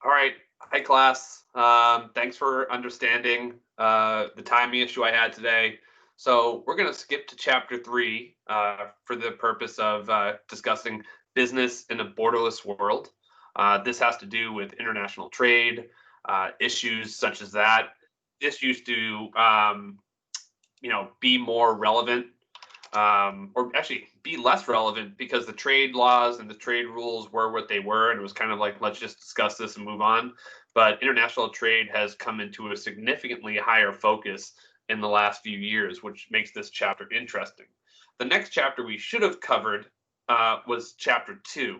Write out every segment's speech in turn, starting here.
All right. Hi, class. Thanks for understanding the timing issue I had today. So we're going to skip to chapter 3 for the purpose of discussing business in a borderless world. This has to do with international trade, issues such as that. This used to, be more relevant, or actually be less relevant because the trade laws and the trade rules were what they were, and it was kind of like, let's just discuss this and move on. But international trade has come into a significantly higher focus in the last few years, which makes this chapter interesting. The next chapter we should have covered was chapter 2.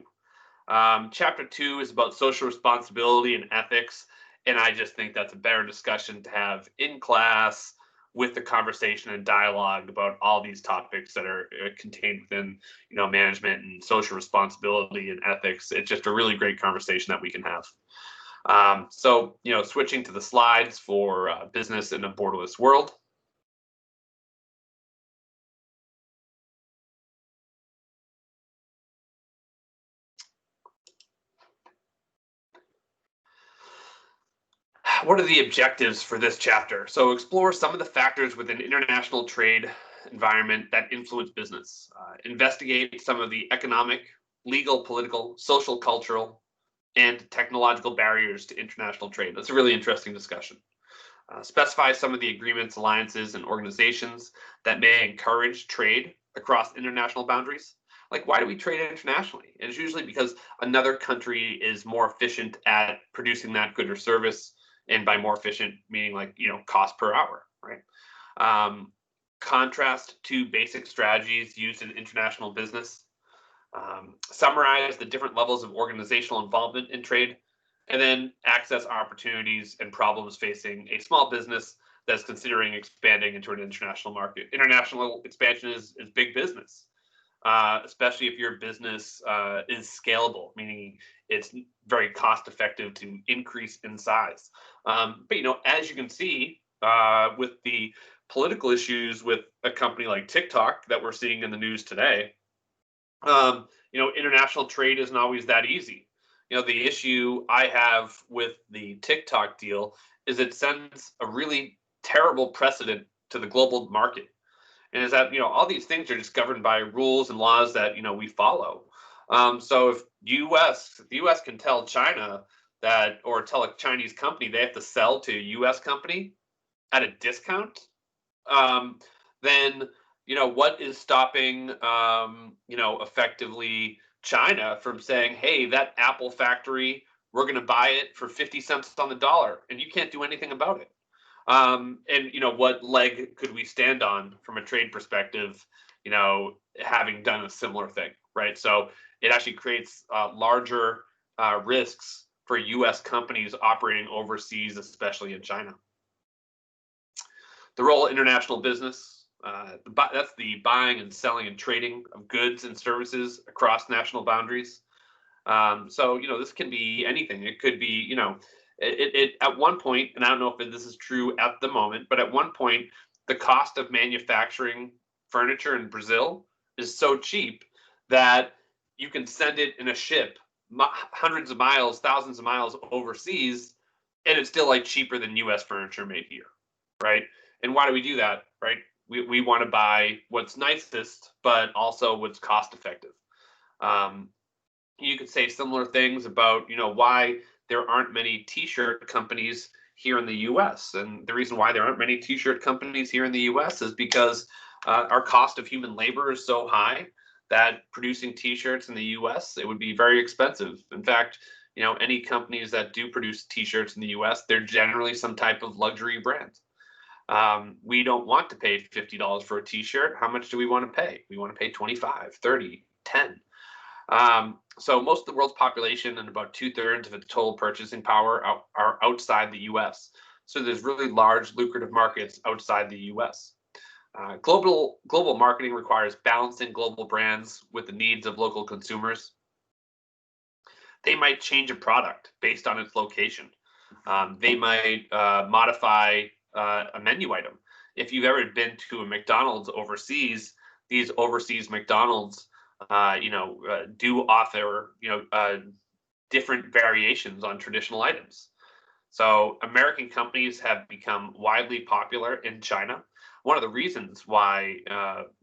Chapter 2 is about social responsibility and ethics, and I just think that's a better discussion to have in class with the conversation and dialogue about all these topics that are contained within, management and social responsibility and ethics. It's just a really great conversation that we can have. So, switching to the slides for business in a borderless world. What are the objectives for this chapter? So explore some of the factors within international trade environment that influence business. Investigate some of the economic, legal, political, social, cultural, and technological barriers to international trade. That's a really interesting discussion. Specify some of the agreements, alliances, and organizations that may encourage trade across international boundaries. Like, why do we trade internationally? And it's usually because another country is more efficient at producing that good or service, and by more efficient, meaning like, cost per hour, right? Contrast to basic strategies used in international business. Summarize the different levels of organizational involvement in trade, and then access opportunities and problems facing a small business that's considering expanding into an international market. International expansion is big business, especially if your business is scalable, meaning it's very cost effective to increase in size. But as you can see, with the political issues with a company like TikTok that we're seeing in the news today, international trade isn't always that easy. The issue I have with the TikTok deal is it sends a really terrible precedent to the global market. And is that, all these things are just governed by rules and laws that, we follow. So if the US can tell China that, or tell a Chinese company they have to sell to a US company at a discount, then what is stopping effectively China from saying, hey, that Apple factory, we're going to buy it for 50 cents on the dollar, and you can't do anything about it. And what leg could we stand on from a trade perspective, having done a similar thing, right? So it actually creates larger risks for US companies operating overseas, especially in China. The role of international business, that's the buying and selling and trading of goods and services across national boundaries. So, this can be anything. It could be, it at one point, and I don't know if this is true at the moment, but at one point, the cost of manufacturing furniture in Brazil is so cheap that you can send it in a ship hundreds of miles, thousands of miles overseas, and it's still like cheaper than US furniture made here, right? And why do we do that, right? We want to buy what's nicest, but also what's cost effective. You could say similar things about, why there aren't many t-shirt companies here in the US. And the reason why there aren't many t-shirt companies here in the US is because our cost of human labor is so high that producing t-shirts in the US, it would be very expensive. In fact, any companies that do produce t-shirts in the US, they're generally some type of luxury brand. We don't want to pay $50 for a t-shirt. How much do we want to pay? We want to pay 25, 30, 10. So most of the world's population and about 2/3 of its total purchasing power are outside the US. So there's really large lucrative markets outside the US. Global marketing requires balancing global brands with the needs of local consumers. They might change a product based on its location. They might modify a menu item. If you've ever been to a McDonald's overseas, these overseas McDonald's, do offer, different variations on traditional items. So American companies have become widely popular in China. One of the reasons why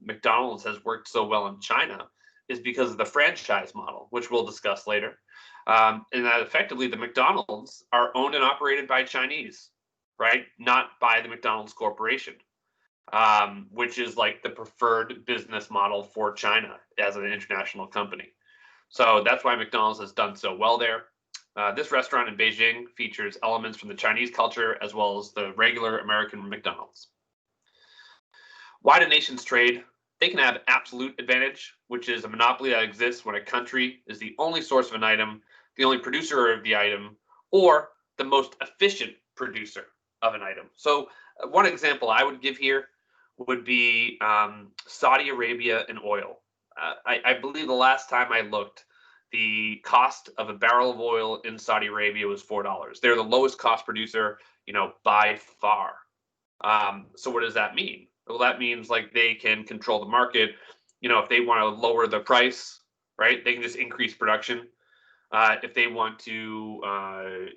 McDonald's has worked so well in China is because of the franchise model, which we'll discuss later. And that effectively the McDonald's are owned and operated by Chinese, right? Not by the McDonald's Corporation, which is like the preferred business model for China as an international company. So that's why McDonald's has done so well there. This restaurant in Beijing features elements from the Chinese culture as well as the regular American McDonald's. Why do nations trade? They can have absolute advantage, which is a monopoly that exists when a country is the only source of an item, the only producer of the item, or the most efficient producer of an item. So one example I would give here would be Saudi Arabia and oil. I believe the last time I looked, the cost of a barrel of oil in Saudi Arabia was $4. They're the lowest cost producer, by far. So what does that mean? Well, that means like they can control the market. If they want to lower the price, right, they can just increase production. If they want to,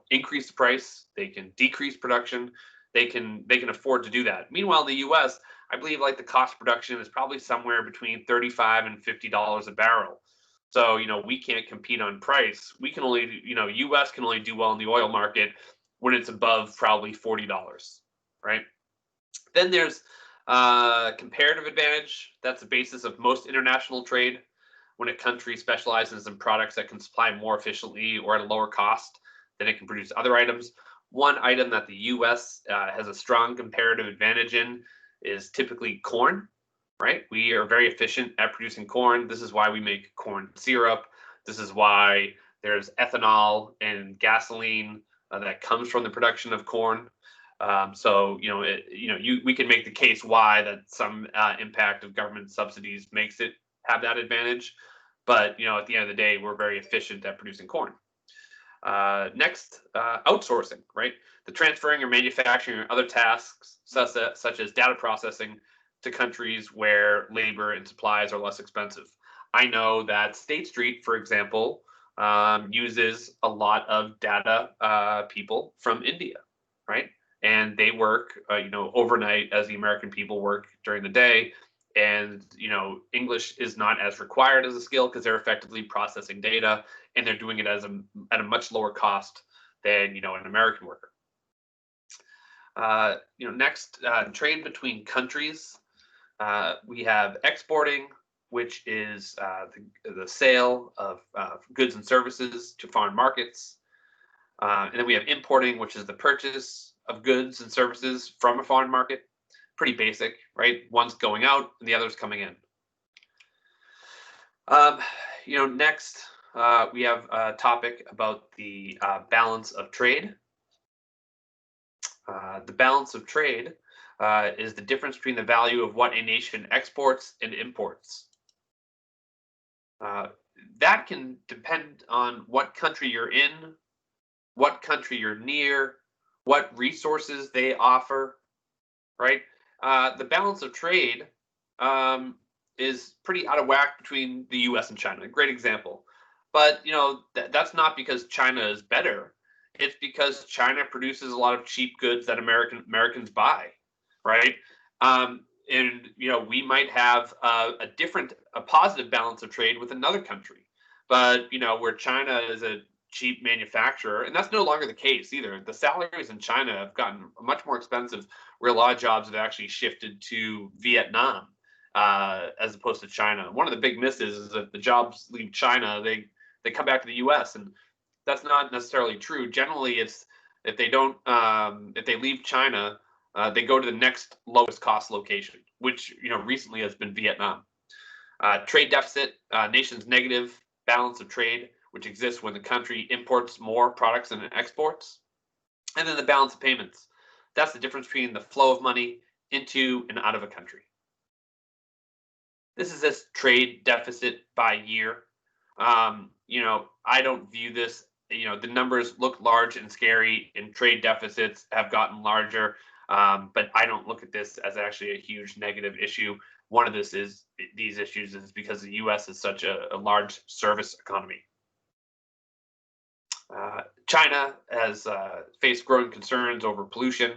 increase the price, they can decrease production. They can afford to do that. Meanwhile, in the U.S., I believe like the cost of production is probably somewhere between $35 and $50 a barrel. So, we can't compete on price. We can only, U.S. can only do well in the oil market when it's above probably $40, right? Then there's comparative advantage. That's the basis of most international trade. When a country specializes in products that can supply more efficiently or at a lower cost than it can produce other items. One item that the U.S. Has a strong comparative advantage in is typically corn, right? We are very efficient at producing corn. This is why we make corn syrup. This is why there's ethanol and gasoline that comes from the production of corn. We can make the case why that some impact of government subsidies makes it have that advantage. But, at the end of the day, we're very efficient at producing corn. Next, outsourcing, right? The transferring or manufacturing or other tasks such as data processing to countries where labor and supplies are less expensive. I know that State Street, for example, uses a lot of data people from India, right? And they work, overnight as the American people work during the day. And, English is not as required as a skill because they're effectively processing data and they're doing it at a much lower cost than, an American worker. Next, trade between countries. We have exporting, which is the sale of goods and services to foreign markets. And then we have importing, which is the purchase of goods and services from a foreign market. Pretty basic, right? One's going out and the other's coming in. Next, we have a topic about the balance of trade. The balance of trade is the difference between the value of what a nation exports and imports. That can depend on what country you're in, what country you're near, what resources they offer, right? The balance of trade is pretty out of whack between the U.S. and China. A great example. But, that's not because China is better. It's because China produces a lot of cheap goods that Americans buy, right? And, we might have a positive balance of trade with another country. But, where China is a cheap manufacturer, and that's no longer the case either. The salaries in China have gotten much more expensive, where a lot of jobs have actually shifted to Vietnam as opposed to China. One of the big misses is that the jobs leave China, they come back to the U.S. and that's not necessarily true. Generally, it's if they leave China, they go to the next lowest cost location, which recently has been Vietnam. Trade deficit, nation's negative balance of trade, which exists when the country imports more products than it exports. And then the balance of payments. That's the difference between the flow of money into and out of a country. This is this trade deficit by year. I don't view this, the numbers look large and scary and trade deficits have gotten larger, but I don't look at this as actually a huge negative issue. One of these issues is because the U.S. is such a large service economy. China has faced growing concerns over pollution.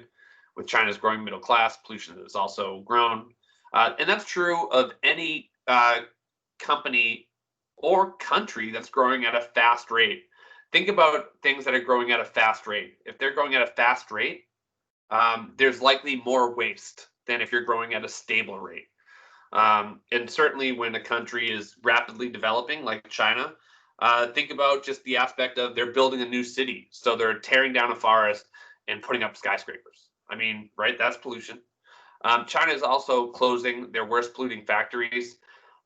With China's growing middle class, pollution has also grown. And that's true of any company or country that's growing at a fast rate. Think about things that are growing at a fast rate. If they're growing at a fast rate, there's likely more waste than if you're growing at a stable rate. And certainly when a country is rapidly developing, like China, think about just the aspect of they're building a new city. So they're tearing down a forest and putting up skyscrapers. I mean, right? That's pollution. China is also closing their worst polluting factories.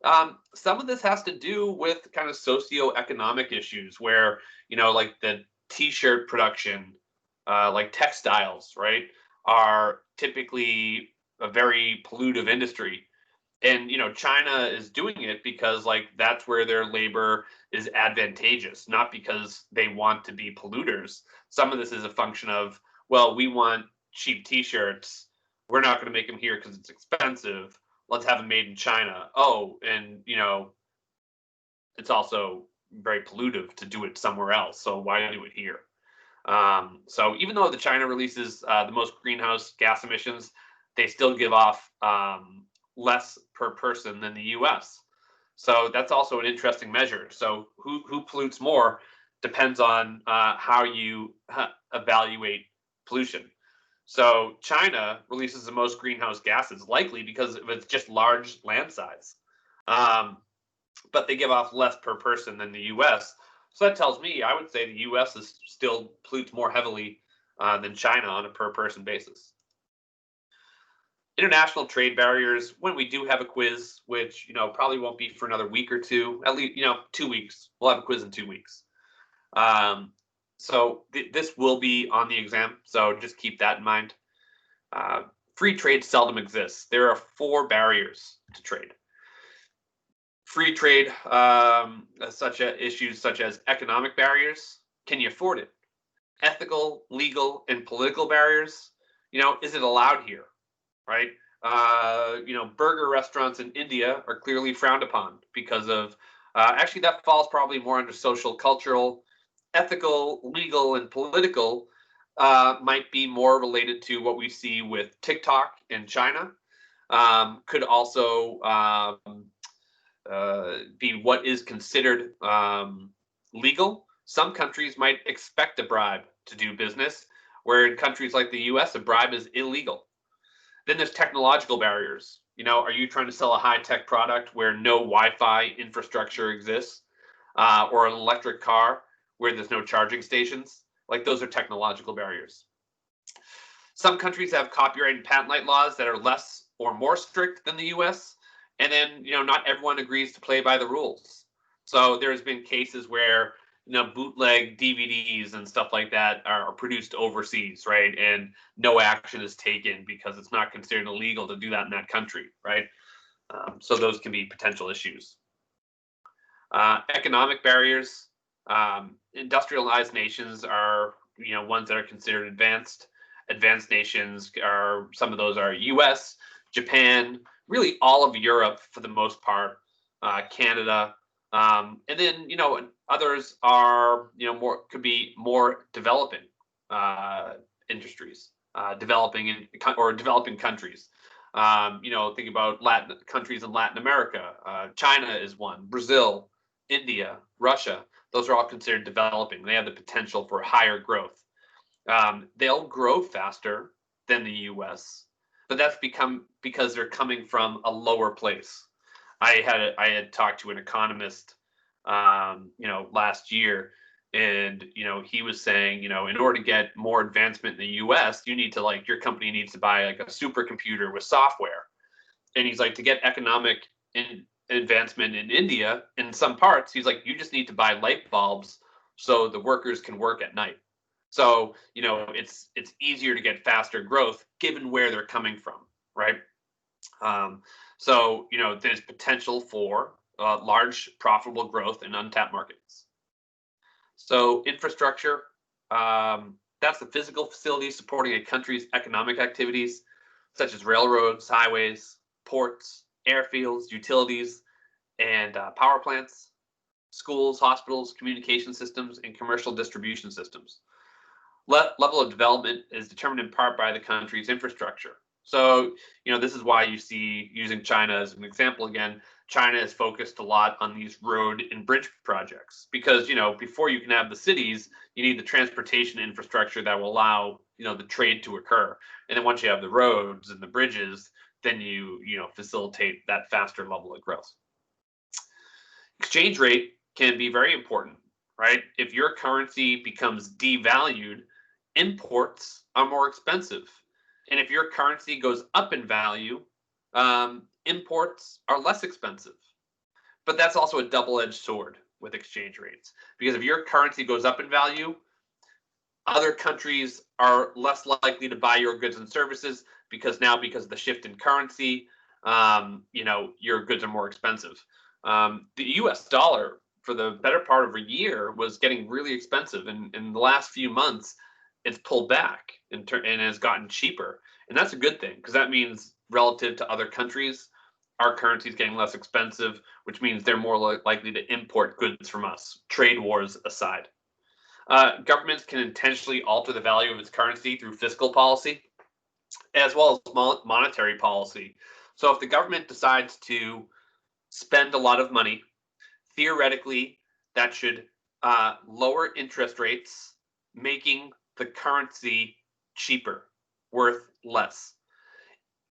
Some of this has to do with kind of socioeconomic issues where, like the t-shirt production, like textiles, right, are typically a very pollutive industry. And China is doing it because like that's where their labor is advantageous, not because they want to be polluters. Some of this is a function of, well, we want cheap t-shirts, we're not going to make them here because it's expensive, let's have them made in China. Oh, and it's also very pollutive to do it somewhere else, so why do it here? So even though the China releases the most greenhouse gas emissions, they still give off less per person than the US. So that's also an interesting measure. So who pollutes more depends on how you evaluate pollution. So China releases the most greenhouse gases, likely because of its just large land size. But they give off less per person than the US. So that tells me, I would say the US is still pollutes more heavily than China on a per person basis. International trade barriers, when we do have a quiz, which probably won't be for another week or two, at least 2 weeks. We'll have a quiz in 2 weeks. So this will be on the exam, so just keep that in mind. Free trade seldom exists. There are 4 barriers to trade. Free trade, issues such as economic barriers. Can you afford it? Ethical, legal, and political barriers. Is it allowed here? Right? Burger restaurants in India are clearly frowned upon because of, actually that falls probably more under social, cultural, ethical, legal, and political, might be more related to what we see with TikTok in China. Could also be what is considered legal. Some countries might expect a bribe to do business, where in countries like the US, a bribe is illegal. Then there's technological barriers. Are you trying to sell a high-tech product where no Wi-Fi infrastructure exists, or an electric car where there's no charging stations? Like those are technological barriers. Some countries have copyright and patent laws that are less or more strict than the US. And then, not everyone agrees to play by the rules. So there's been cases where, bootleg DVDs and stuff like that are produced overseas, right? And no action is taken because it's not considered illegal to do that in that country, right? So those can be potential issues. Economic barriers. Industrialized nations are, ones that are considered advanced. Advanced nations are, some of those are US, Japan, really all of Europe for the most part, Canada, and then others are could be more developing industries, developing countries. Think about Latin countries in Latin America. China is one. Brazil, India, Russia. Those are all considered developing. They have the potential for higher growth. They'll grow faster than the U.S., but that's because they're coming from a lower place. I had talked to an economist, last year, and he was saying, in order to get more advancement in the U.S., you need to your company needs to buy like a supercomputer with software, and he's like, to get economic advancement in India, in some parts, he's like, you just need to buy light bulbs so the workers can work at night. So, it's easier to get faster growth given where they're coming from, right? So, there's potential for large profitable growth in untapped markets. So infrastructure, that's the physical facilities supporting a country's economic activities, such as railroads, highways, ports, airfields, utilities, and power plants. schools, hospitals, communication systems, and commercial distribution systems. Level of development is determined in part by the country's infrastructure. So, this is why you see, using China as an example again, China is focused a lot on these road and bridge projects because, before you can have the cities, you need the transportation infrastructure that will allow, the trade to occur. And then once you have the roads and the bridges, then you facilitate that faster level of growth. Exchange rate can be very important, right? If your currency becomes devalued, imports are more expensive. And if your currency goes up in value, imports are less expensive. But that's also a double-edged sword with exchange rates, because if your currency goes up in value, other countries are less likely to buy your goods and services because of the shift in currency, your goods are more expensive. The U.S. dollar for the better part of a year was getting really expensive, and in the last few months, it's pulled back and has gotten cheaper, and that's a good thing because that means relative to other countries, our currency is getting less expensive, which means they're more likely to import goods from us. Trade wars aside. Governments can intentionally alter the value of its currency through fiscal policy, as well as monetary policy. So if the government decides to spend a lot of money, theoretically, that should lower interest rates, making the currency cheaper, worth less.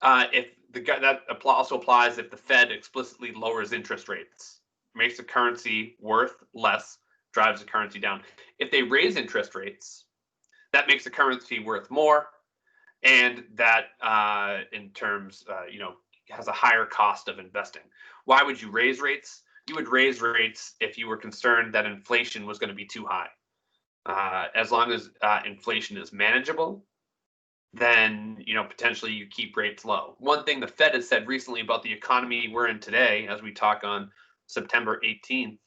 That also applies if the Fed explicitly lowers interest rates, makes the currency worth less, drives the currency down. If they raise interest rates, that makes the currency worth more, and that in terms, has a higher cost of investing. Why would you raise rates? You would raise rates if you were concerned that inflation was going to be too high. As long as inflation is manageable, then potentially you keep rates low. One thing the Fed has said recently about the economy we're in today, as we talk on September 18th,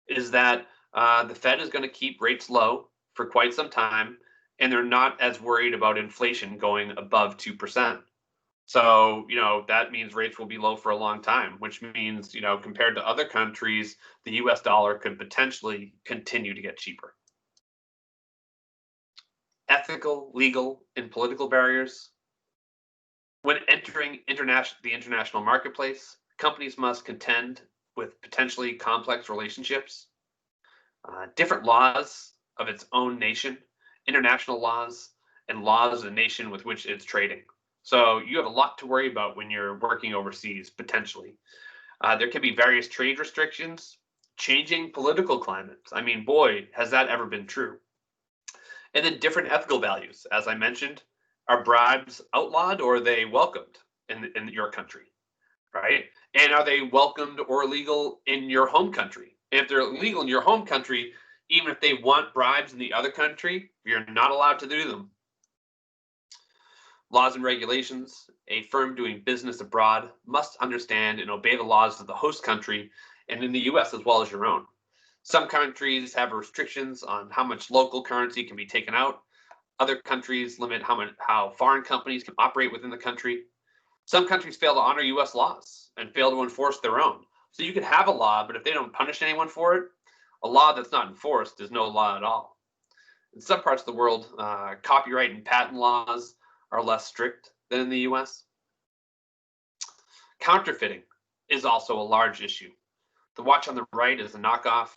is that the Fed is going to keep rates low for quite some time, and they're not as worried about inflation going above 2%. So, that means rates will be low for a long time, which means, compared to other countries, the US dollar could potentially continue to get cheaper. Ethical, legal, and political barriers. When entering the international marketplace, companies must contend with potentially complex relationships, different laws of its own nation, international laws, and laws of the nation with which it's trading. So you have a lot to worry about when you're working overseas, potentially. There can be various trade restrictions, changing political climates. I mean, boy, has that ever been true. And then different ethical values. As I mentioned, are bribes outlawed or are they welcomed in your country, right? And are they welcomed or illegal in your home country? And if they're illegal in your home country, even if they want bribes in the other country, you're not allowed to do them. Laws and regulations. A firm doing business abroad must understand and obey the laws of the host country, and in the US as well as your own. Some countries have restrictions on how much local currency can be taken out. Other countries limit how foreign companies can operate within the country. Some countries fail to honor US laws and fail to enforce their own. So you could have a law, but if they don't punish anyone for it, a law that's not enforced is no law at all. In some parts of the world, copyright and patent laws are less strict than in the US. Counterfeiting is also a large issue. The watch on the right is a knockoff,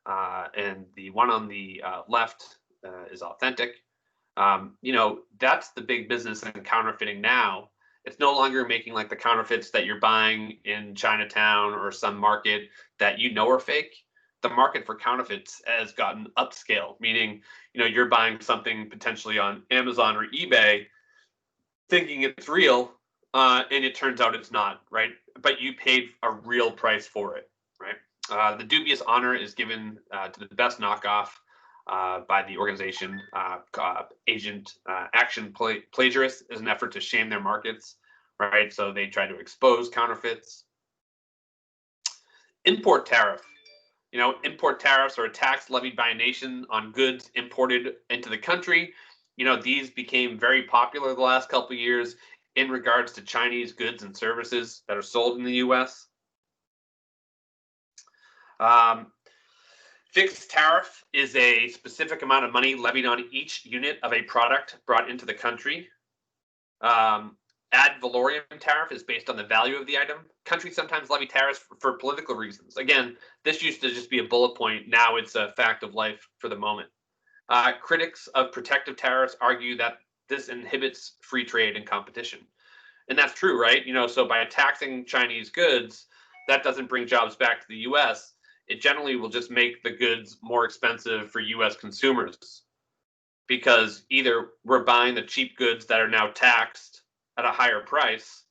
and the one on the left is authentic. That's the big business in counterfeiting now. It's no longer making like the counterfeits that you're buying in Chinatown or some market that are fake. The market for counterfeits has gotten upscale, meaning, you're buying something potentially on Amazon or eBay thinking it's real, and it turns out it's not, right? But you paid a real price for it, right? The dubious honor is given to the best knockoff by the organization Agent Action Plagiarists as an effort to shame their markets, right? So they try to expose counterfeits. Import tariff. Import tariffs are a tax levied by a nation on goods imported into the country. These became very popular the last couple of years in regards to Chinese goods and services that are sold in the U.S. Fixed tariff is a specific amount of money levied on each unit of a product brought into the country. Ad valorem tariff is based on the value of the item. Countries sometimes levy tariffs for political reasons. Again, this used to just be a bullet point. Now it's a fact of life for the moment. Critics of protective tariffs argue that this inhibits free trade and competition. And that's true, right? So by taxing Chinese goods, that doesn't bring jobs back to the US. It generally will just make the goods more expensive for US consumers, because either we're buying the cheap goods that are now taxed at a higher price,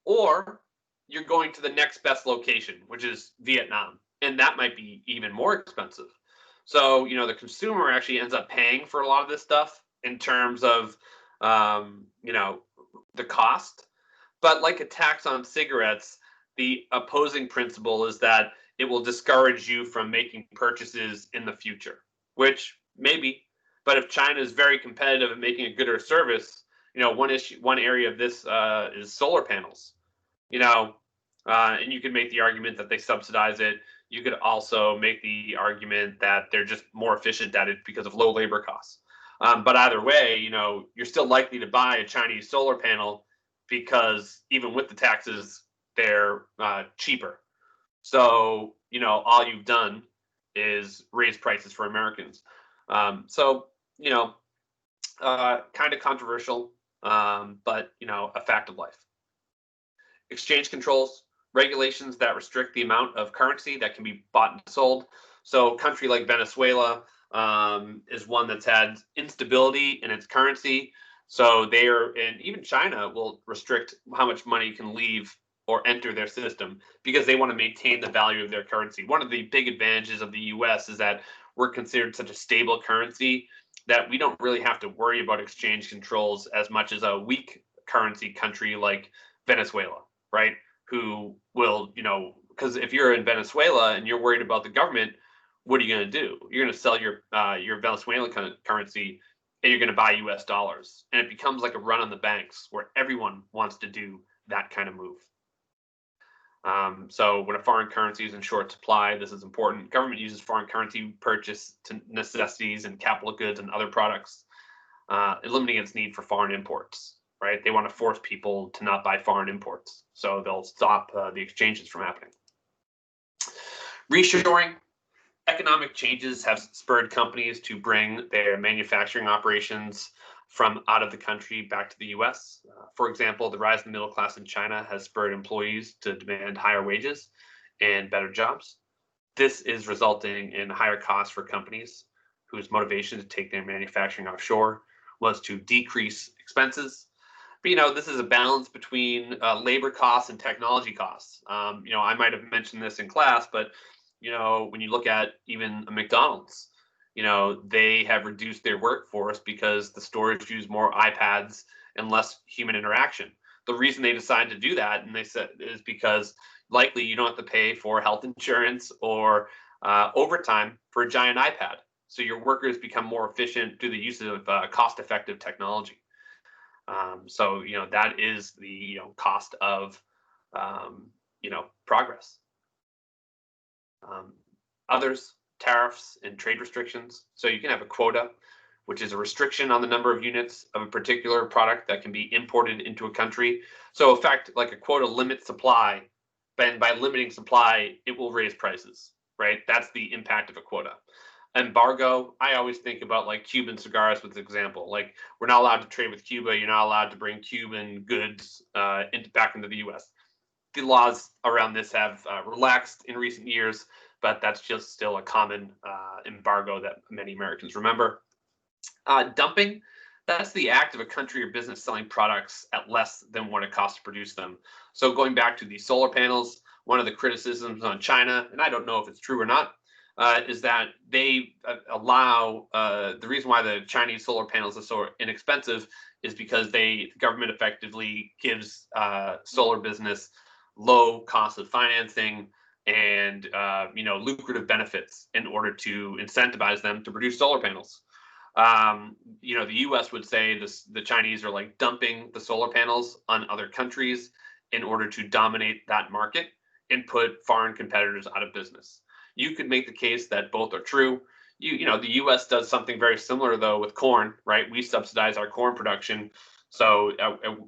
or you're going to the next best location, which is Vietnam, and that might be even more expensive. So, the consumer actually ends up paying for a lot of this stuff in terms of, the cost. But like a tax on cigarettes, the opposing principle is that it will discourage you from making purchases in the future, which maybe, but if China is very competitive at making a good or service, one area of this is solar panels, and you could make the argument that they subsidize it. You could also make the argument that they're just more efficient at it because of low labor costs. But either way, you're still likely to buy a Chinese solar panel because even with the taxes, they're cheaper. So, all you've done is raise prices for Americans. Kind of controversial, but, a fact of life. Exchange controls, regulations that restrict the amount of currency that can be bought and sold. So a country like Venezuela is one that's had instability in its currency. So and even China will restrict how much money can leave or enter their system because they want to maintain the value of their currency. One of the big advantages of the US is that we're considered such a stable currency that we don't really have to worry about exchange controls as much as a weak currency country like Venezuela, right? Who will, because if you're in Venezuela and you're worried about the government, what are you going to do? You're going to sell your Venezuelan currency and you're going to buy US dollars. And it becomes like a run on the banks where everyone wants to do that kind of move. So when a foreign currency is in short supply, this is important. Government uses foreign currency purchase to necessities and capital goods and other products, eliminating its need for foreign imports, right? They want to force people to not buy foreign imports. So they'll stop the exchanges from happening. Reshoring. Economic changes have spurred companies to bring their manufacturing operations from out of the country back to the US. For example, the rise in the middle class in China has spurred employees to demand higher wages and better jobs. This is resulting in higher costs for companies whose motivation to take their manufacturing offshore was to decrease expenses. But, this is a balance between labor costs and technology costs. I might have mentioned this in class, but, when you look at even a McDonald's, they have reduced their workforce because the stores use more iPads and less human interaction. The reason they decided to do that, and they said, is because likely you don't have to pay for health insurance or overtime for a giant iPad. So your workers become more efficient through the use of cost-effective technology. So that is the cost of progress. Others, tariffs and trade restrictions. So you can have a quota, which is a restriction on the number of units of a particular product that can be imported into a country. So in fact, like a quota limits supply, and by limiting supply, it will raise prices, right? That's the impact of a quota. Embargo, I always think about like Cuban cigars with example. Like we're not allowed to trade with Cuba. You're not allowed to bring Cuban goods back into the US. The laws around this have relaxed in recent years, but that's just still a common embargo that many Americans remember. Dumping, that's the act of a country or business selling products at less than what it costs to produce them. So going back to the solar panels, one of the criticisms on China, and I don't know if it's true or not, is that they allow, the reason why the Chinese solar panels are so inexpensive is because the government effectively gives solar business low cost of financing and lucrative benefits in order to incentivize them to produce solar panels. The U.S. would say the Chinese are like dumping the solar panels on other countries in order to dominate that market and put foreign competitors out of business. You could make the case that both are true. The U.S. does something very similar though with corn, right? We subsidize our corn production, so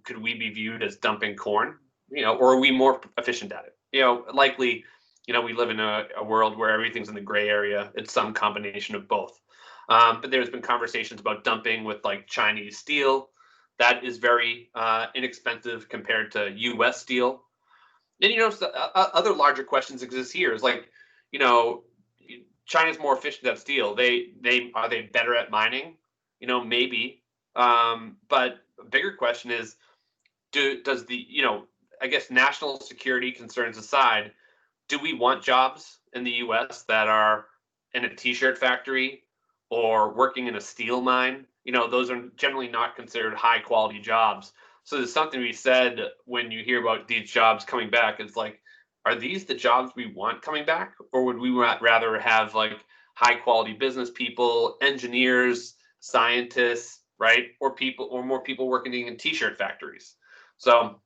could we be viewed as dumping corn? Or are we more efficient at it? Likely, we live in a world where everything's in the gray area. It's some combination of both. But there's been conversations about dumping with like Chinese steel. That is very inexpensive compared to U.S. steel. And other larger questions exist here. Is like, you know, China's more efficient at steel. They are they better at mining? Maybe. But a bigger question is, does I guess national security concerns aside, do we want jobs in the U.S. that are in a t-shirt factory or working in a steel mine? Those are generally not considered high quality jobs. So there's something to be said when you hear about these jobs coming back. It's like, are these the jobs we want coming back? Or would we rather have like high quality business people, engineers, scientists, right? Or more people working in t-shirt factories. So,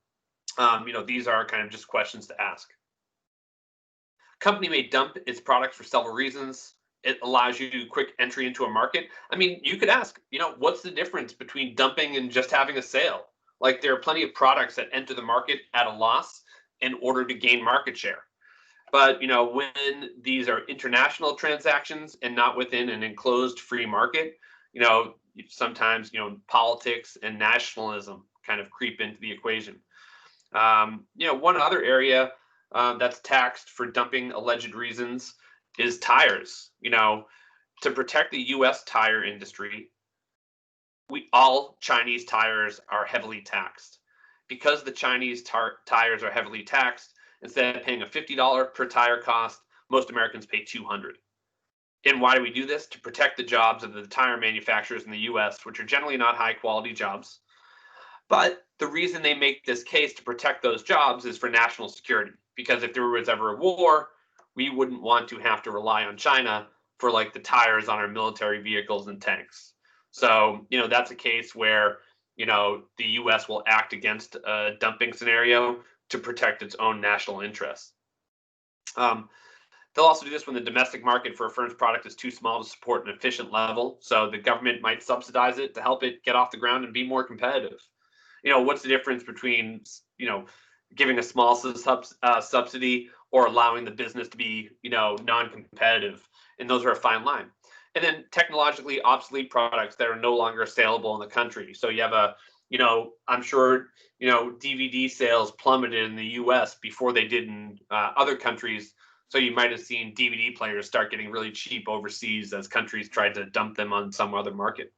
these are kind of just questions to ask. Company may dump its products for several reasons. It allows you to quick entry into a market. I mean, you could ask, what's the difference between dumping and just having a sale? Like, there are plenty of products that enter the market at a loss in order to gain market share. But, when these are international transactions and not within an enclosed free market, sometimes, politics and nationalism kind of creep into the equation. One other area that's taxed for dumping alleged reasons is tires. To protect the U.S. tire industry, all Chinese tires are heavily taxed. Because the Chinese tires are heavily taxed, instead of paying a $50 per tire cost, most Americans pay $200. And why do we do this? To protect the jobs of the tire manufacturers in the U.S., which are generally not high quality jobs. But the reason they make this case to protect those jobs is for national security. Because if there was ever a war, we wouldn't want to have to rely on China for like the tires on our military vehicles and tanks. So, that's a case where, the U.S. will act against a dumping scenario to protect its own national interests. They'll also do this when the domestic market for a firm's product is too small to support an efficient level. So the government might subsidize it to help it get off the ground and be more competitive. What's the difference between, giving a small subsidy or allowing the business to be, non-competitive? And those are a fine line. And then technologically obsolete products that are no longer saleable in the country. So you have I'm sure, DVD sales plummeted in the U.S. before they did in other countries. So you might have seen DVD players start getting really cheap overseas as countries tried to dump them on some other market.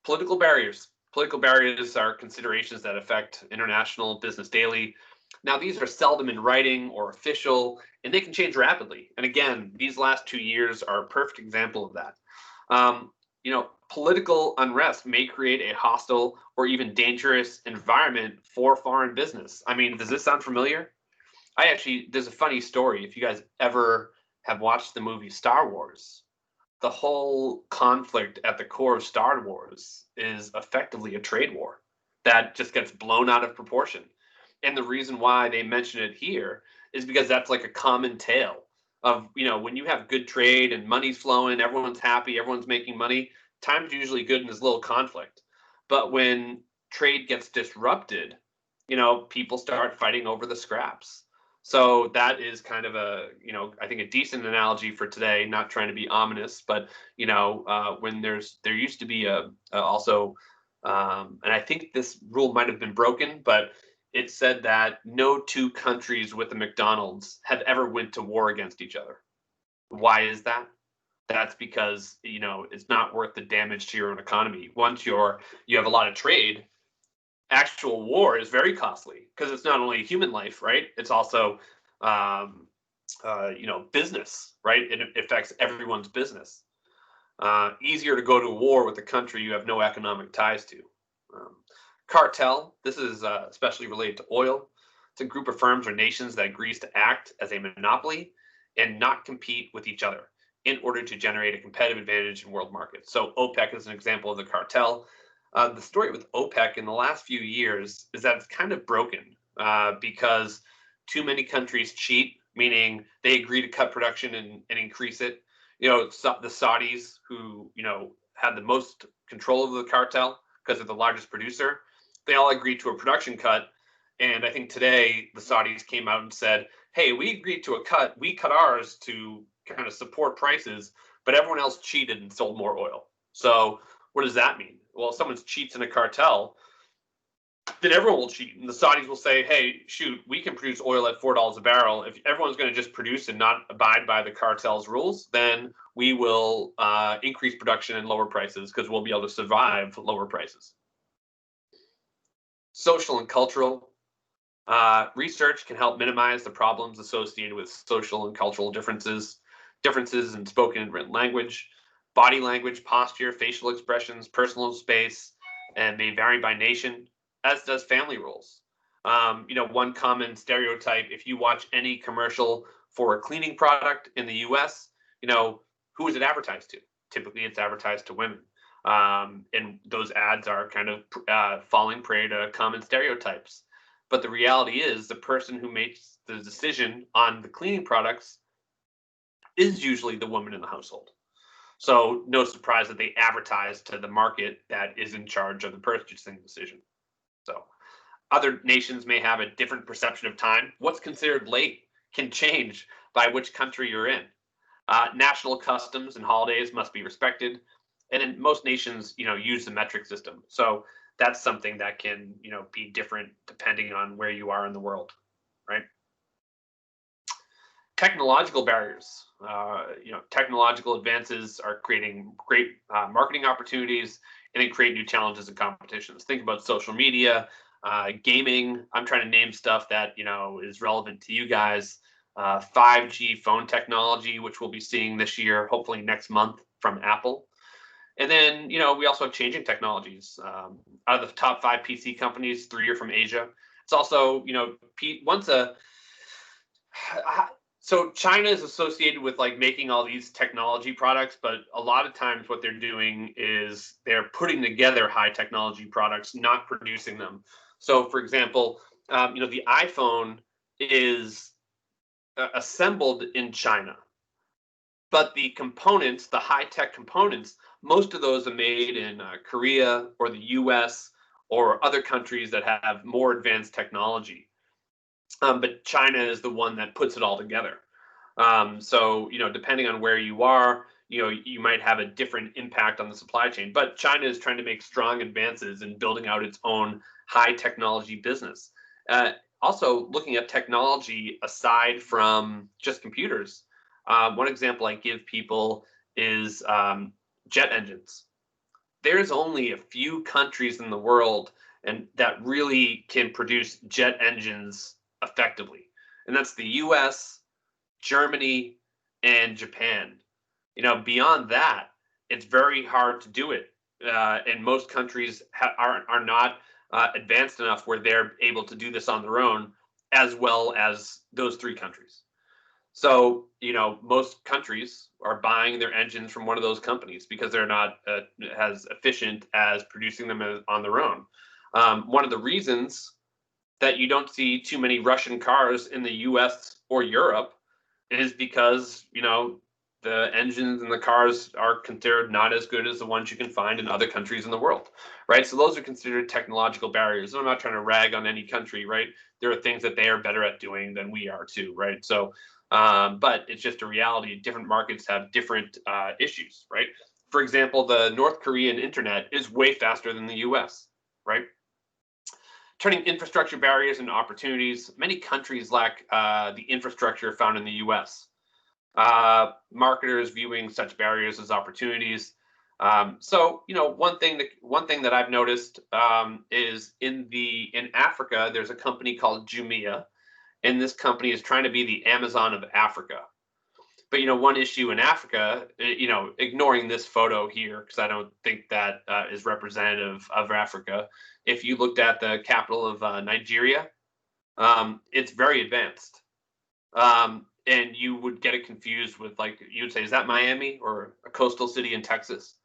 Political barriers. Political barriers are considerations that affect international business daily. Now, these are seldom in writing or official, and they can change rapidly. And again, these last 2 years are a perfect example of that. Political unrest may create a hostile or even dangerous environment for foreign business. I mean, does this sound familiar? There's a funny story. If you guys ever have watched the movie Star Wars, the whole conflict at the core of Star Wars is effectively a trade war that just gets blown out of proportion. And the reason why they mention it here is because that's like a common tale of, when you have good trade and money's flowing, everyone's happy, everyone's making money, time's usually good in this little conflict. But when trade gets disrupted, people start fighting over the scraps. So that is kind of I think a decent analogy for today, not trying to be ominous, but, when there used to be also, and I think this rule might have been broken, but it said that no two countries with a McDonald's have ever went to war against each other. Why is that? That's because, it's not worth the damage to your own economy. Once you have a lot of trade, actual war is very costly because it's not only human life, right? It's also, business, right? It affects everyone's business. Easier to go to war with a country you have no economic ties to. Cartel, this is especially related to oil. It's a group of firms or nations that agrees to act as a monopoly and not compete with each other in order to generate a competitive advantage in world markets. So OPEC is an example of the cartel. The story with OPEC in the last few years is that it's kind of broken because too many countries cheat meaning they agree to cut production and increase it. You know, the Saudis, who, you know, had the most control of the cartel because they're the largest producer, they all agreed to a production cut. And I think today the Saudis came out and said, hey, we agreed to a cut. We cut ours to kind of support prices, but everyone else cheated and sold more oil. So what does that mean? Well, if someone cheats in a cartel, then everyone will cheat. And the Saudis will say, hey, shoot, we can produce oil at $4 a barrel. If everyone's going to just produce and not abide by the cartel's rules, then we will increase production and lower prices because we'll be able to survive lower prices. Social and cultural research can help minimize the problems associated with social and cultural differences in spoken and written language, body language, posture, facial expressions, personal space, and may vary by nation, as does family roles. You know, one common stereotype, if you watch any commercial for a cleaning product in the US, you know, who is it advertised to? Typically, it's advertised to women. And those ads are kind of falling prey to common stereotypes. But the reality is the person who makes the decision on the cleaning products is usually the woman in the household. So no surprise that they advertise to the market that is in charge of the purchasing decision. So other nations may have a different perception of time. What's considered late can change by which country you're in. National customs and holidays must be respected. And in most nations, you know, use the metric system. So that's something that can, you know, be different depending on where you are in the world, right? Technological barriers. You know, technological advances are creating great marketing opportunities, and they create new challenges and competitions. Think about social media, gaming. I'm trying to name stuff that, you know, is relevant to you guys. 5G phone technology, which we'll be seeing this year, hopefully next month from Apple. And then, you know, we also have changing technologies. Out of the top 5 PC companies, 3 are from Asia. It's also, you know, so China is associated with like making all these technology products, but a lot of times what they're doing is they're putting together high technology products, not producing them. So, for example, you know, the iPhone is assembled in China, but the components, the high-tech components, most of those are made in Korea or the US or other countries that have more advanced technology. But China is the one that puts it all together. So, you know, depending on where you are, you know, you might have a different impact on the supply chain. But China is trying to make strong advances in building out its own high technology business. Also, looking at technology aside from just computers, one example I give people is jet engines. There's only a few countries in the world and that really can produce jet engines effectively, and that's the US, Germany, and Japan. You know, beyond that, it's very hard to do it, and most countries are not advanced enough where they're able to do this on their own, as well as those 3 countries. So, you know, most countries are buying their engines from one of those companies because they're not as efficient as producing them on their own. One of the reasons that you don't see too many Russian cars in the US or Europe is because, you know, the engines in the cars are considered not as good as the ones you can find in other countries in the world, right? So those are considered technological barriers. I'm not trying to rag on any country, right? There are things that they are better at doing than we are too, right? So, but it's just a reality. Different markets have different issues, right? For example, the North Korean internet is way faster than the US, right? Turning infrastructure barriers into opportunities. Many countries lack the infrastructure found in the US. Marketers viewing such barriers as opportunities. So, you know, one thing that I've noticed is in Africa, there's a company called Jumia, and this company is trying to be the Amazon of Africa. But, you know, one issue in Africa, you know, ignoring this photo here, because I don't think that is representative of Africa. If you looked at the capital of Nigeria, it's very advanced. And you would get it confused with, like, you'd say, is that Miami or a coastal city in Texas?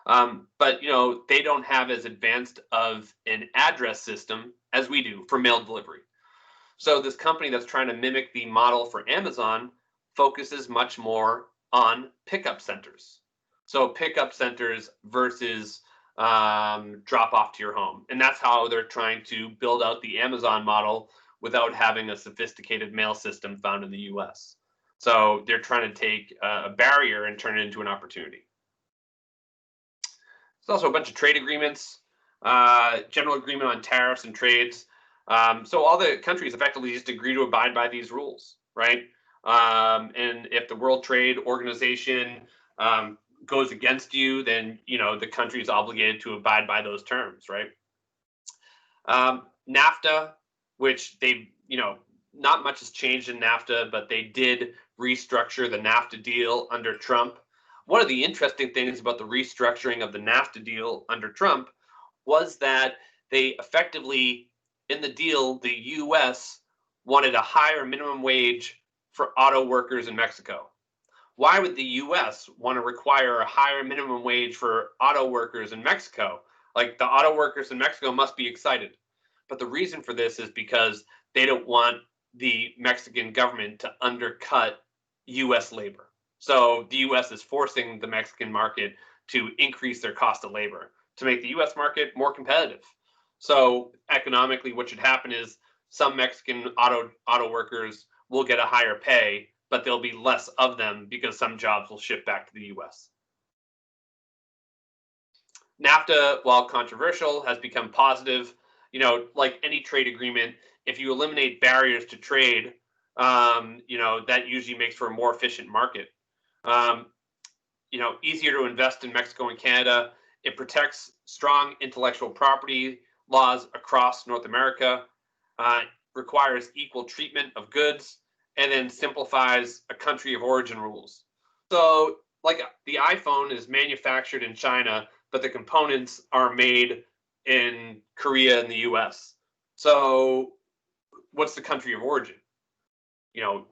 But, you know, they don't have as advanced of an address system as we do for mail delivery. So this company that's trying to mimic the model for Amazon focuses much more on pickup centers. So pickup centers versus drop off to your home. And that's how they're trying to build out the Amazon model without having a sophisticated mail system found in the US. So they're trying to take a barrier and turn it into an opportunity. There's also a bunch of trade agreements, general agreement on tariffs and trades. So all the countries effectively just agree to abide by these rules, right? And if the World Trade Organization goes against you, then the country is obligated to abide by those terms, right? NAFTA, which they, not much has changed in NAFTA, but they did restructure the NAFTA deal under Trump. One of the interesting things about the restructuring of the NAFTA deal under Trump was that they effectively, in the deal, the U.S. wanted a higher minimum wage for auto workers in Mexico. Why would the U.S. want to require a higher minimum wage for auto workers in Mexico? Like, the auto workers in Mexico must be excited. But the reason for this is because they don't want the Mexican government to undercut U.S. labor. So the U.S. is forcing the Mexican market to increase their cost of labor to make the U.S. market more competitive. So economically, what should happen is some Mexican auto workers will get a higher pay, but there'll be less of them because some jobs will shift back to the U.S. NAFTA, while controversial, has become positive. Like any trade agreement, if you eliminate barriers to trade, that usually makes for a more efficient market. Easier to invest in Mexico and Canada. It protects strong intellectual property laws across North America, requires equal treatment of goods, and then simplifies a country of origin rules. So, like, the iPhone is manufactured in China, but the components are made in Korea and the US. So, what's the country of origin?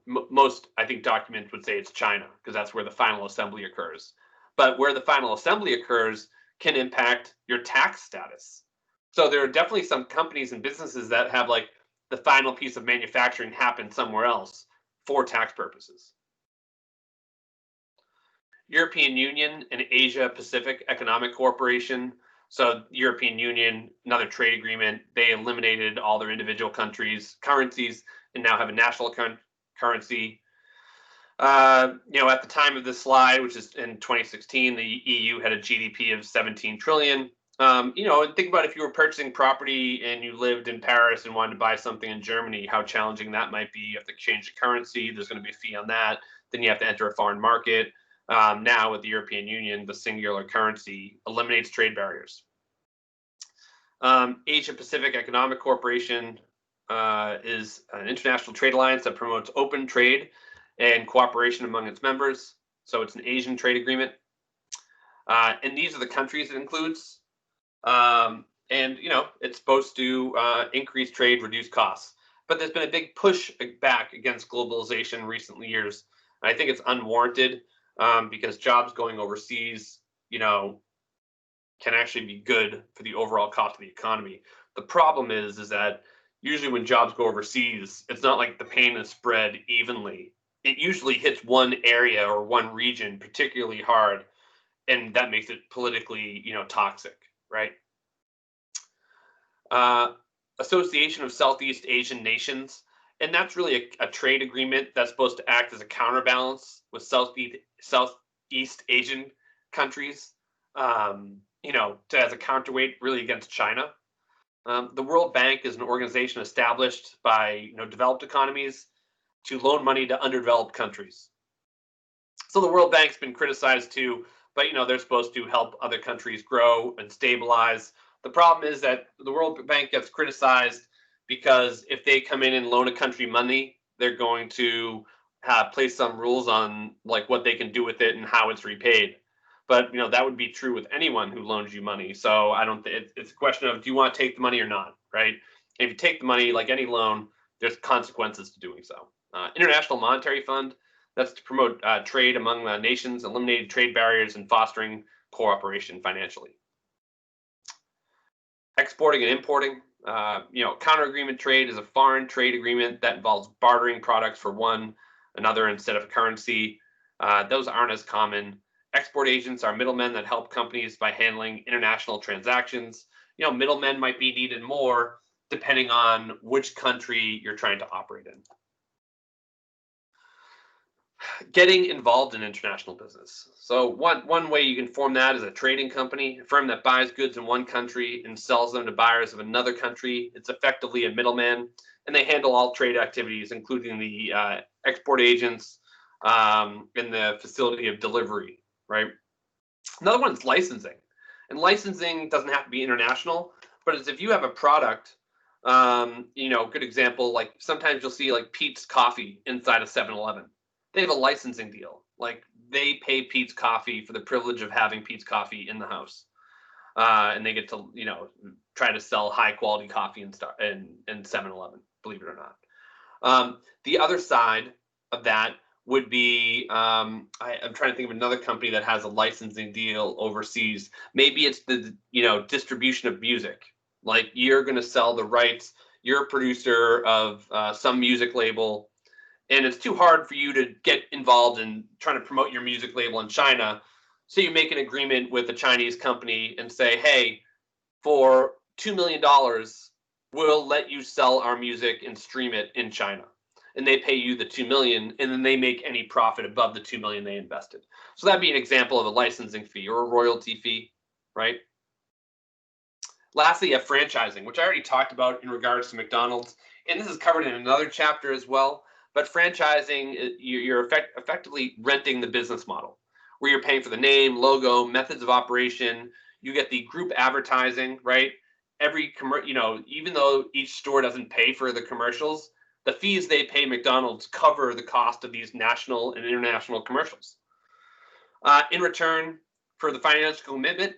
Most, I think, documents would say it's China, because that's where the final assembly occurs. But where the final assembly occurs can impact your tax status. So there are definitely some companies and businesses that have, like, the final piece of manufacturing happen somewhere else for tax purposes. European Union and Asia Pacific Economic Cooperation. So European Union, another trade agreement, they eliminated all their individual countries' currencies and now have a national currency. At the time of this slide, which is in 2016, the EU had a GDP of 17 trillion. And think about if you were purchasing property and you lived in Paris and wanted to buy something in Germany, how challenging that might be. You have to exchange the currency. There's going to be a fee on that. Then you have to enter a foreign market. Now with the European Union, the singular currency eliminates trade barriers. Asia Pacific Economic Corporation is an international trade alliance that promotes open trade and cooperation among its members. So it's an Asian trade agreement. And these are the countries it includes. It's supposed to increase trade, reduce costs. But there's been a big push back against globalization in recent years. And I think it's unwarranted because jobs going overseas, can actually be good for the overall cost of the economy. The problem is that usually when jobs go overseas, it's not like the pain is spread evenly. It usually hits one area or one region particularly hard, and that makes it politically, toxic, right? Association of Southeast Asian Nations, and that's really a trade agreement that's supposed to act as a counterbalance with Southeast Asian countries, as a counterweight really against China. The World Bank is an organization established by developed economies to loan money to underdeveloped countries. So the World Bank's been criticized too, but they're supposed to help other countries grow and stabilize. The problem is that the World Bank gets criticized because if they come in and loan a country money, they're going to place some rules on like what they can do with it and how it's repaid. But that would be true with anyone who loans you money. So I don't think it's a question of, do you want to take the money or not, right? If you take the money, like any loan, there's consequences to doing so. International Monetary Fund, that's to promote trade among nations, eliminating trade barriers and fostering cooperation financially. Exporting and importing. Counter agreement trade is a foreign trade agreement that involves bartering products for one another instead of a currency. Those aren't as common. Export agents are middlemen that help companies by handling international transactions. Middlemen might be needed more depending on which country you're trying to operate in. Getting involved in international business. So one way you can form that is a trading company, a firm that buys goods in one country and sells them to buyers of another country. It's effectively a middleman, and they handle all trade activities, including the export agents and the facility of delivery, right? Another one is licensing. And licensing doesn't have to be international, but it's if you have a product, good example, like sometimes you'll see like Peet's Coffee inside of 7-Eleven. They have a licensing deal. Like they pay Peet's Coffee for the privilege of having Peet's Coffee in the house. And they get to, try to sell high quality coffee in 7-Eleven, believe it or not. The other side of that would be, I'm trying to think of another company that has a licensing deal overseas. Maybe it's the, distribution of music. Like you're going to sell the rights. You're a producer of some music label, and it's too hard for you to get involved in trying to promote your music label in China. So you make an agreement with a Chinese company and say, hey, for $2 million, we'll let you sell our music and stream it in China. And they pay you the $2 million, and then they make any profit above the $2 million they invested. So that'd be an example of a licensing fee or a royalty fee, right? Lastly, you have franchising, which I already talked about in regards to McDonald's. And this is covered in another chapter as well. But franchising, you're effectively renting the business model, where you're paying for the name, logo, methods of operation. You get the group advertising, right? Even though each store doesn't pay for the commercials, the fees they pay McDonald's cover the cost of these national and international commercials. In return for the financial commitment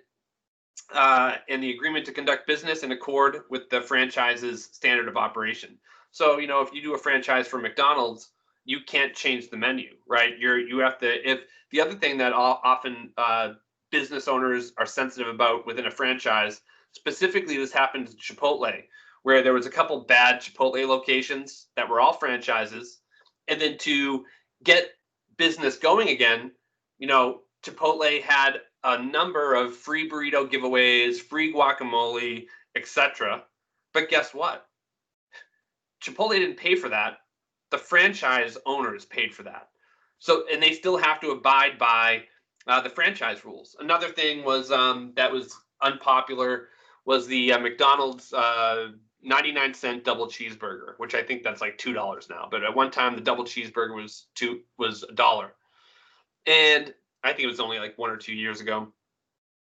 and the agreement to conduct business in accord with the franchise's standard of operation. So, if you do a franchise for McDonald's, you can't change the menu, right? You have to, if the other thing that often business owners are sensitive about within a franchise, specifically this happened to Chipotle, where there was a couple bad Chipotle locations that were all franchises. And then to get business going again, Chipotle had a number of free burrito giveaways, free guacamole, etc. But guess what? Chipotle didn't pay for that. The franchise owners paid for that. So, and they still have to abide by the franchise rules. Another thing was that was unpopular was the McDonald's 99-cent double cheeseburger, which I think that's like $2 now. But at one time, the double cheeseburger was $1. And I think it was only like 1 or 2 years ago.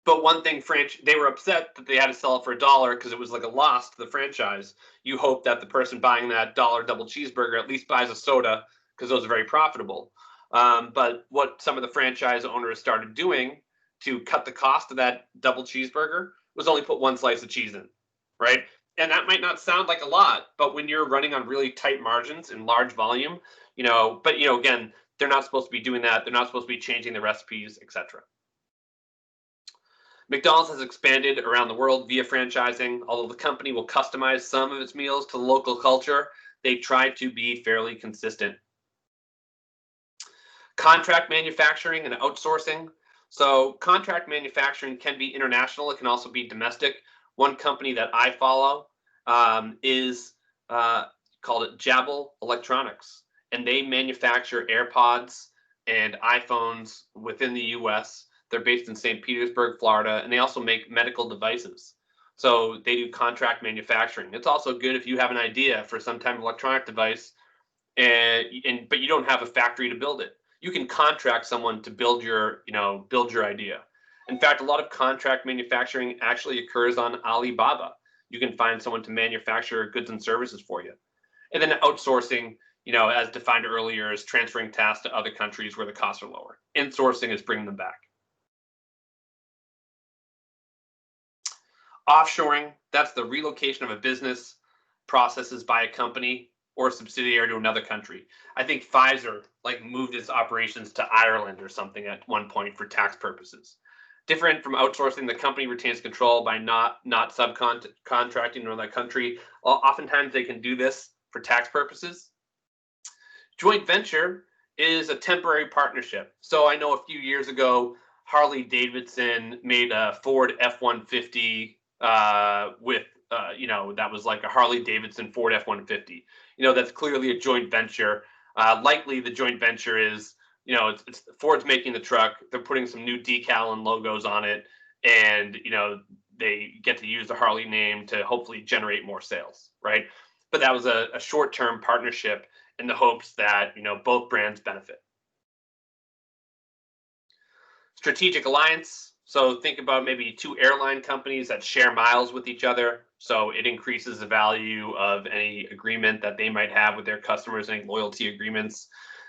But one thing, they were upset that they had to sell it for $1 because it was like a loss to the franchise. You hope that the person buying that $1 double cheeseburger at least buys a soda because those are very profitable. But what some of the franchise owners started doing to cut the cost of that double cheeseburger was only put one slice of cheese in, right? And that might not sound like a lot, but when you're running on really tight margins in large volume, again, they're not supposed to be doing that. They're not supposed to be changing the recipes, etc. McDonald's has expanded around the world via franchising. Although the company will customize some of its meals to the local culture, they try to be fairly consistent. Contract manufacturing and outsourcing. So contract manufacturing can be international. It can also be domestic. One company that I follow is called Jabal Electronics, and they manufacture AirPods and iPhones within the U.S. They're based in St. Petersburg, Florida, and they also make medical devices. So they do contract manufacturing. It's also good if you have an idea for some type of electronic device, but you don't have a factory to build it. You can contract someone to build your idea. In fact, a lot of contract manufacturing actually occurs on Alibaba. You can find someone to manufacture goods and services for you. And then outsourcing, as defined earlier, is transferring tasks to other countries where the costs are lower. Insourcing is bringing them back. Offshoring, that's the relocation of a business processes by a company or a subsidiary to another country. I think Pfizer moved its operations to Ireland or something at one point for tax purposes. Different from outsourcing, the company retains control by not subcontracting to that country. Oftentimes they can do this for tax purposes. Joint venture is a temporary partnership. So I know a few years ago, Harley Davidson made a Ford F-150 with, that was like a Harley Davidson Ford F-150. That's clearly a joint venture. Likely the joint venture is, it's Ford's making the truck. They're putting some new decal and logos on it. And, they get to use the Harley name to hopefully generate more sales, right? But that was a short-term partnership in the hopes that both brands benefit. Strategic alliance. So think about maybe two airline companies that share miles with each other. So it increases the value of any agreement that they might have with their customers, any loyalty agreements.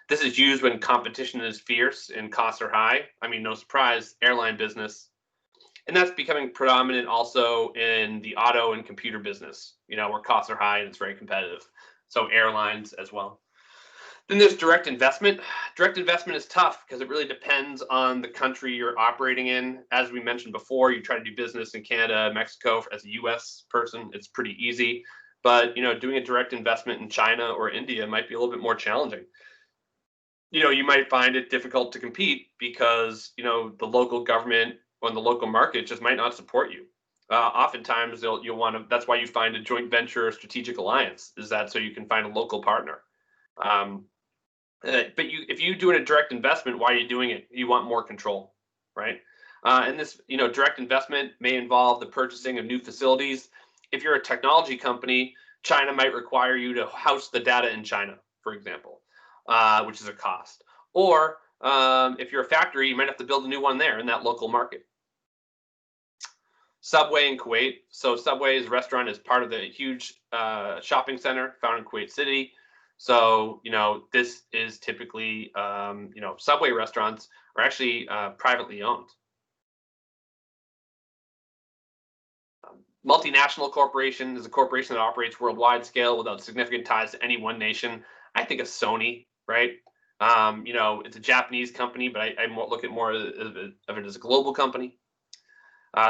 This is used when competition is fierce and costs are high. I mean, no surprise, airline business. And that's becoming predominant also in the auto and computer business, where costs are high and it's very competitive. So airlines as well. Then there's direct investment. Direct investment is tough because it really depends on the country you're operating in. As we mentioned before, you try to do business in Canada, Mexico as a US person, it's pretty easy. But, doing a direct investment in China or India might be a little bit more challenging. You might find it difficult to compete because, the local government or the local market just might not support you. Oftentimes, you'll want to. That's why you find a joint venture or strategic alliance. Is that so you can find a local partner? But if you do a direct investment, why are you doing it? You want more control, right? And this, direct investment may involve the purchasing of new facilities. If you're a technology company, China might require you to house the data in China, for example, which is a cost. Or if you're a factory, you might have to build a new one there in that local market. Subway in Kuwait. So Subway's restaurant is part of the huge shopping center found in Kuwait City. So, this is typically, Subway restaurants are actually privately owned. Multinational corporation is a corporation that operates worldwide scale without significant ties to any one nation. I think of Sony, right? It's a Japanese company, but I look at more of it as a global company.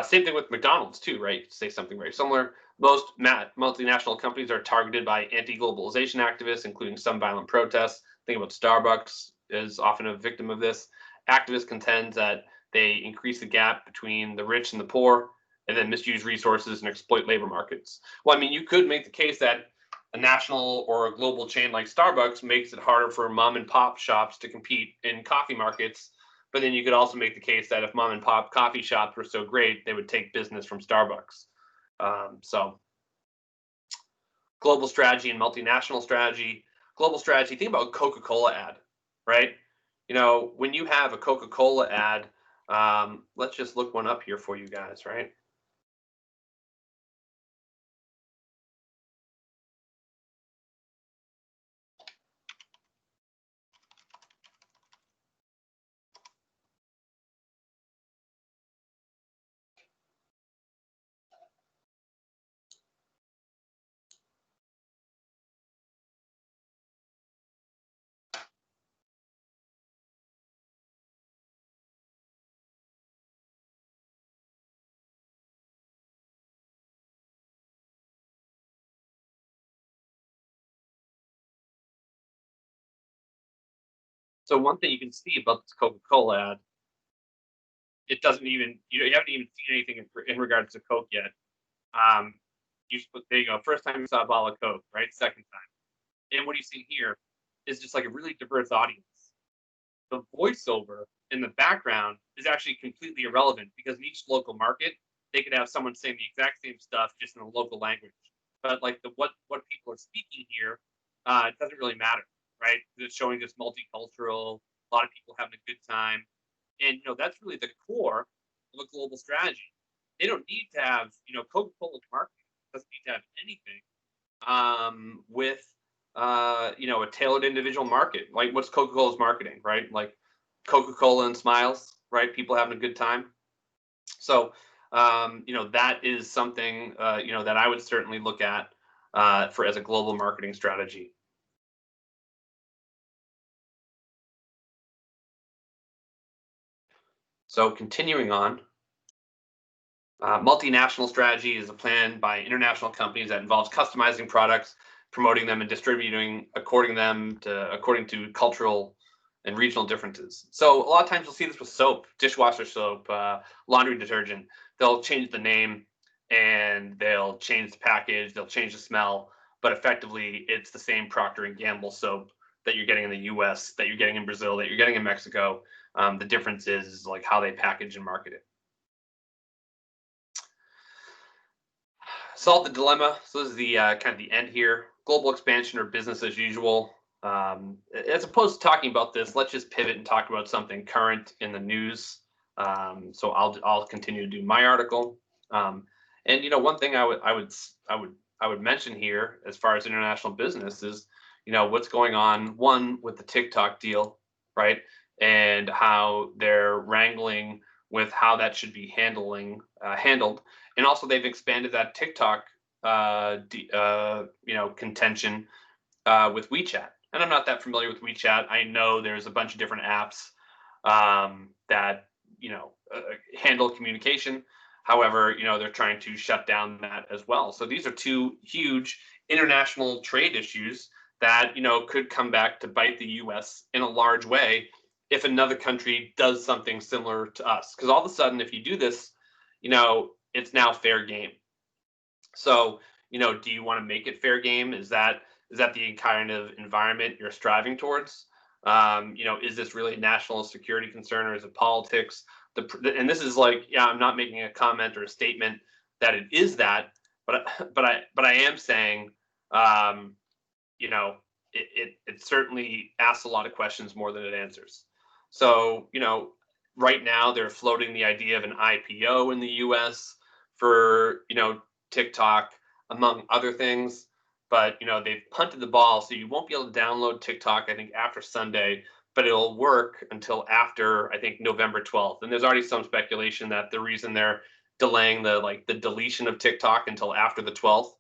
Same thing with McDonald's too, right? Say something very similar. Most multinational companies are targeted by anti-globalization activists, including some violent protests. Think about Starbucks is often a victim of this. Activists contend that they increase the gap between the rich and the poor, and then misuse resources and exploit labor markets. Well, I mean, you could make the case that a national or a global chain like Starbucks makes it harder for mom and pop shops to compete in coffee markets. But then you could also make the case that if mom and pop coffee shops were so great, they would take business from Starbucks. So global strategy and multinational strategy. Global strategy, think about a Coca-Cola ad, right? When you have a Coca-Cola ad, let's just look one up here for you guys, right? So one thing you can see about this Coca-Cola ad, it doesn't even, you haven't even seen anything in regards to Coke yet. There you go. First time you saw a bottle of Coke, right? Second time. And what you see here is just like a really diverse audience. The voiceover in the background is actually completely irrelevant because in each local market, they could have someone saying the exact same stuff just in a local language. But like what people are speaking here, it doesn't really matter, right? It's showing just multicultural, a lot of people having a good time. And that's really the core of a global strategy. They don't need to have, Coca-Cola's marketing doesn't need to have anything with a tailored individual market. Like what's Coca-Cola's marketing, right? Like Coca-Cola and smiles, right? People having a good time. So that is something that I would certainly look at for as a global marketing strategy. So continuing on, Multinational strategy is a plan by international companies that involves customizing products, promoting them, and distributing according to cultural and regional differences. So a lot of times you'll see this with soap, dishwasher soap, laundry detergent. They'll change the name and they'll change the package, they'll change the smell, but effectively it's the same Procter and Gamble soap that you're getting in the U.S., that you're getting in Brazil, that you're getting in Mexico. The difference is like how they package and market it. Solve the dilemma. So this is the kind of the end here. Global expansion or business as usual. As opposed to talking about this, let's just pivot and talk about something current in the news. So I'll continue to do my article. And one thing I would mention here as far as international business is what's going on, one, with the TikTok deal, right, and how they're wrangling with how that should be handled, and also they've expanded that TikTok contention with WeChat. And I'm not that familiar with WeChat. I know there's a bunch of different apps that handle communication. However, they're trying to shut down that as well. So these are two huge international trade issues that could come back to bite the U.S. in a large way if another country does something similar to us. Because all of a sudden, if you do this, it's now fair game. So, do you want to make it fair game? Is that the kind of environment you're striving towards? Is this really a national security concern, or is it politics? And this is like, I'm not making a comment or a statement that it is that, but I am saying, it certainly asks a lot of questions more than it answers. So, right now they're floating the idea of an IPO in the U.S. for, TikTok, among other things. But, they've punted the ball, so you won't be able to download TikTok, I think, after Sunday, but it'll work until after, I think, November 12th. And there's already some speculation that the reason they're delaying the deletion of TikTok until after the 12th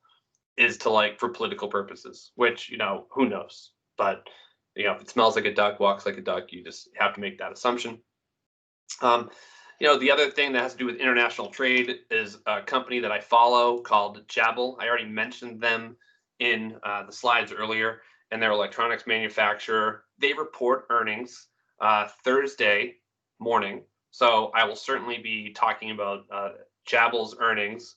is for political purposes, which, who knows? But, if it smells like a duck, walks like a duck, you just have to make that assumption. The other thing that has to do with international trade is a company that I follow called Jabil. I already mentioned them in the slides earlier, and their electronics manufacturer. They report earnings Thursday morning. So I will certainly be talking about Jabil's earnings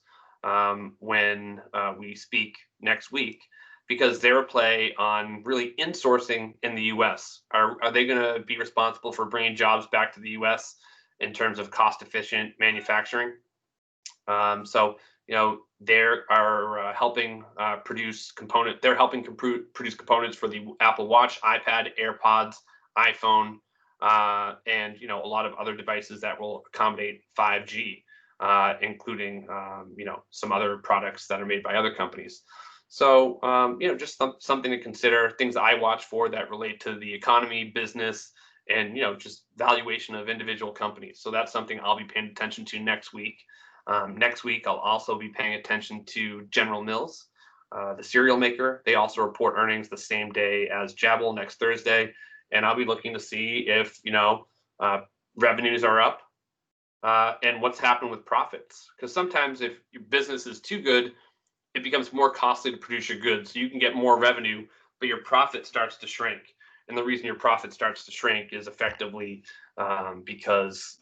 when we speak next week, because they're a play on really insourcing in the U.S. Are they going to be responsible for bringing jobs back to the U.S. in terms of cost-efficient manufacturing? They are helping produce components. They're helping produce components for the Apple Watch, iPad, AirPods, iPhone, and a lot of other devices that will accommodate 5G, including some other products that are made by other companies. So, just something to consider, things I watch for that relate to the economy, business, and, just valuation of individual companies. So that's something I'll be paying attention to next week. Next week, I'll also be paying attention to General Mills, the cereal maker. They also report earnings the same day as Jabil next Thursday. And I'll be looking to see if, revenues are up and what's happened with profits. Because sometimes if your business is too good, it becomes more costly to produce your goods. So you can get more revenue, but your profit starts to shrink. And the reason your profit starts to shrink is effectively because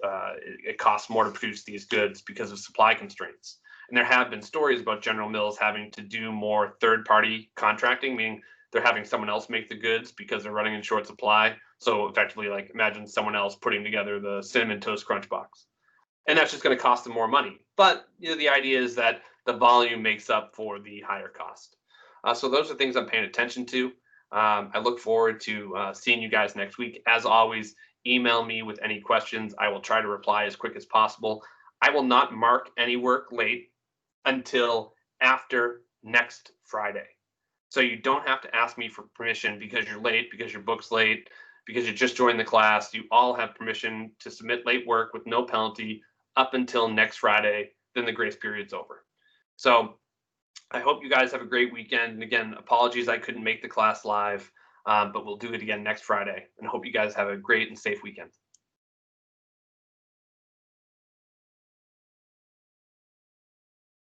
it costs more to produce these goods because of supply constraints. And there have been stories about General Mills having to do more third-party contracting, meaning they're having someone else make the goods because they're running in short supply. So effectively, imagine someone else putting together the Cinnamon Toast Crunch box. And that's just going to cost them more money. But the idea is that the volume makes up for the higher cost. So those are things I'm paying attention to. I look forward to seeing you guys next week. As always, email me with any questions. I will try to reply as quick as possible. I will not mark any work late until after next Friday. So you don't have to ask me for permission because you're late, because your book's late, because you just joined the class. You all have permission to submit late work with no penalty up until next Friday. Then the grace period's over. So I hope you guys have a great weekend. And again, apologies I couldn't make the class live, but we'll do it again next Friday. And hope you guys have a great and safe weekend.